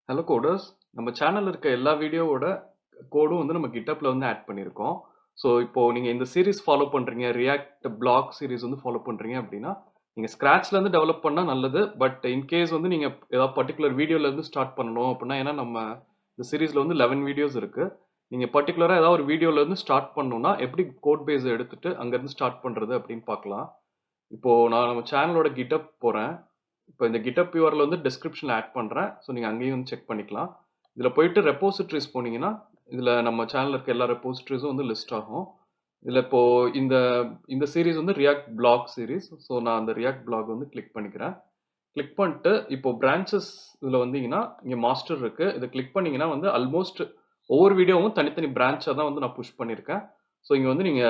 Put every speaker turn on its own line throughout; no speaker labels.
Hello coders. நம்ம சேனல்ல இருக்க எல்லா வீடியோவோட கோடும் வந்து நம்ம GitHubல வந்து ஆட் பண்ணியிருக்கோம். ஸோ இப்போ நீங்க இந்த சீரிஸ் ஃபாலோ பண்றீங்க, ரியாக்ட் பிளாக் சீரிஸ் வந்து ஃபாலோ பண்றீங்க அப்படின்னா, நீங்க ஸ்க்ராட்ச்ல இருந்து டெவலப் பண்ணா நல்லது. பட் இன் கேஸ் வந்து நீங்க ஏதாவது பர்ட்டிகுலர் வீடியோல இருந்து ஸ்டார்ட் பண்ணணும் அப்படின்னா, ஏன்னா நம்ம இந்த சீரிஸ்ல வந்து 11 வீடியோஸ் இருக்கு. நீங்க பர்ட்டிகுலரா ஏதாவது ஒரு வீடியோல இருந்து ஸ்டார்ட் பண்ணணும்னா, எப்படி கோட் பேஸ் எடுத்துட்டு அங்க இருந்து ஸ்டார்ட் பண்றது அப்படின்னு பார்க்கலாம். இப்போ நான் நம்ம சேனலோட GitHub போறேன். இப்போ இந்த GitHub URL வந்து டிஸ்கிரிப்ஷன்ல ஆட் பண்றேன். ஸோ நீங்க அங்கேயும் வந்து செக் பண்ணிக்கலாம். இதுல போயிட்டு ரெப்போசிட்டரிஸ் போனீங்கன்னா, இதுல நம்ம சேனல்ல இருக்க எல்லா ரெப்போசிட்டரிஸும் வந்து லிஸ்ட் ஆகும். இதுல இப்போ இந்த இந்த சீரிஸ் வந்து ரியாக்ட் பிளாக் சீரிஸ். ஸோ நான் அந்த ரியாக்ட் பிளாக் வந்து கிளிக் பண்ணிக்கிறேன். கிளிக் பண்ணிட்டு இப்போ பிரான்ச்சஸ் இதுல வந்தீங்கன்னா, இங்க மாஸ்டர் இருக்கு. இத கிளிக் பண்ணீங்கன்னா வந்து ஆல்மோஸ்ட் ஒவ்வொரு வீடியோவும் தனித்தனி பிரான்ச்சா தான் வந்து நான் புஷ் பண்ணியிருக்கேன். ஸோ இங்க வந்து நீங்க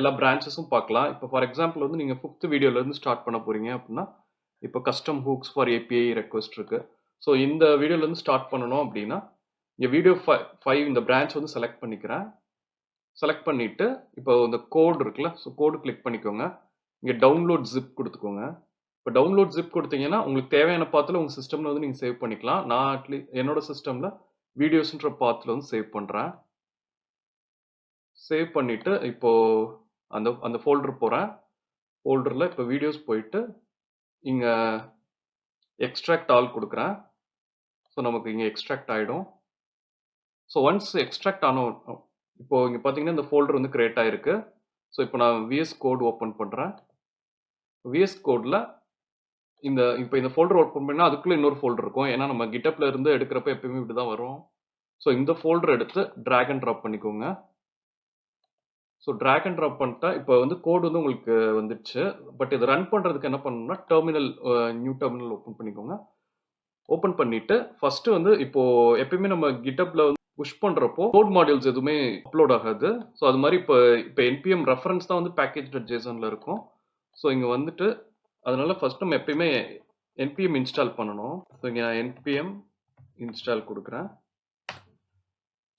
எல்லா பிரான்ச்சஸும் பார்க்கலாம். இப்போ ஃபார் எக்ஸாம்பிள் வந்து நீங்க 5th வீடியோல இருந்து ஸ்டார்ட் பண்ண போறீங்க அப்படின்னா, இப்போ custom hooks for API request இருக்கு. ஸோ இந்த வீடியோல இருந்து ஸ்டார்ட் பண்ணணும் அப்படின்னா, இங்க வீடியோ 5 இந்த பிரான்ச் வந்து செலக்ட் பண்ணிக்கிறேன். செலக்ட் பண்ணிட்டு இப்போ இந்த கோட் இருக்குல்ல, ஸோ கோடு கிளிக் பண்ணிக்கோங்க. இங்க டவுன்லோட் ஜிப் கொடுத்துக்கோங்க. இப்போ டவுன்லோட் ஜிப் கொடுத்தீங்கன்னா உங்களுக்கு தேவையான பாத்துல உங்க சிஸ்டம்ல வந்து நீங்க சேவ் பண்ணிக்கலாம். நான் என்னோட சிஸ்டம்ல வீடியோஸ்ன்ற பாத்துல வந்து சேவ் பண்றேன். சேவ் பண்ணிட்டு இப்போ அந்த அந்த ஃபோல்டர் போறேன். ஃபோல்டர்ல இப்போ வீடியோஸ் போயிட்டு இங்க எக்ஸ்ட்ராக்ட் ஆல் கொடுக்குறேன். ஸோ நமக்கு இங்க எக்ஸ்ட்ராக்ட் ஆயிடும். ஸோ ஒன்ஸ் எக்ஸ்ட்ராக்ட் ஆன இப்போ இங்க பாத்தீங்கன்னா இந்த ஃபோல்டர் வந்து கிரியேட் ஆயிருக்கு. ஸோ இப்போ நான் விஎஸ் கோட் ஓப்பன் பண்றேன். விஎஸ் கோட்ல இப்போ இந்த ஃபோல்டர் ஓப்பன் பண்ணா அதுக்குள்ள இன்னொரு ஃபோல்டர் இருக்கும். ஏன்னா நம்ம GitHubல இருந்து எடுக்கிறப்ப எப்பயுமே இப்படிதான் வரும். ஸோ இந்த ஃபோல்டர் எடுத்து டிராக் அண்ட் ட்ராப் பண்ணிக்கோங்க. ஸோ டிராக் அண்ட் ட்ராப் பண்ணிட்டா இப்போ வந்து கோட் வந்து உங்களுக்கு வந்துடுச்சு. பட் இதை ரன் பண்றதுக்கு என்ன பண்ணணும்னா டெர்மினல் நியூ டெர்மினல் ஓப்பன் பண்ணிக்கோங்க. ஓப்பன் பண்ணிட்டு ஃபர்ஸ்ட் வந்து இப்போ எப்பயுமே நம்ம GitHubல வந்து புஷ் பண்றப்போ கோட் மாடியூல்ஸ் எதுவுமே அப்லோட் ஆகாது. ஸோ அது மாதிரி இப்போ npm ரெஃபரன்ஸ் தான் வந்து package.jsonல இருக்கும். ஸோ இங்க வந்துட்டு அதனால ஃபர்ஸ்ட் நம்ம எப்பயுமே npm இன்ஸ்டால் பண்ணணும். ஸோ இங்க நான் npm இன்ஸ்டால் கொடுக்குறேன்.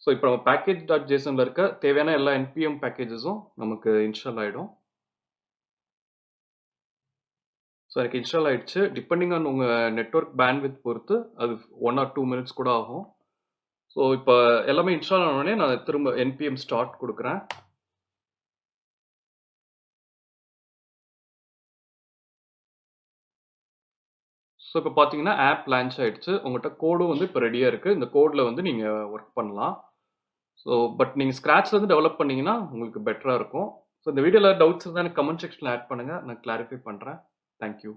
ஸோ இப்போ நம்ம package.jsonல இருக்க தேவையான எல்லா npm பேக்கேஜஸும் நமக்கு இன்ஸ்டால் ஆயிடும். ஸோ எனக்கு இன்ஸ்டால் ஆயிடுச்சு. டிபெண்டிங் ஆன் உங்க நெட்வொர்க் பேண்ட்வித் பொறுத்து அது 1 or 2 மினிட்ஸ் கூட ஆகும். ஸோ இப்போ எல்லாமே இன்ஸ்டால் ஆன உடனே நான் திரும்ப npm ஸ்டார்ட் கொடுக்குறேன். ஸோ இப்போ பார்த்தீங்கன்னா ஆப் லான்ச் ஆயிடுச்சு. உங்கள்கிட்ட கோடும் வந்து இப்போ ரெடியாக இருக்குது. இந்த கோடில் வந்து நீங்கள் ஒர்க் பண்ணலாம். ஸோ பட் நீங்கள் ஸ்க்ராட்ச்ல இருந்து டெவலப் பண்ணீங்கன்னா உங்களுக்கு பெட்டராக இருக்கும். ஸோ இந்த வீடியோவில் டவுட்ஸ் இருந்தால் எனக்கு கமெண்ட் செக்ஷனில் ஆட் பண்ணுங்கள். நான் கிளாரிஃபை பண்ணுறேன். தேங்க்யூ.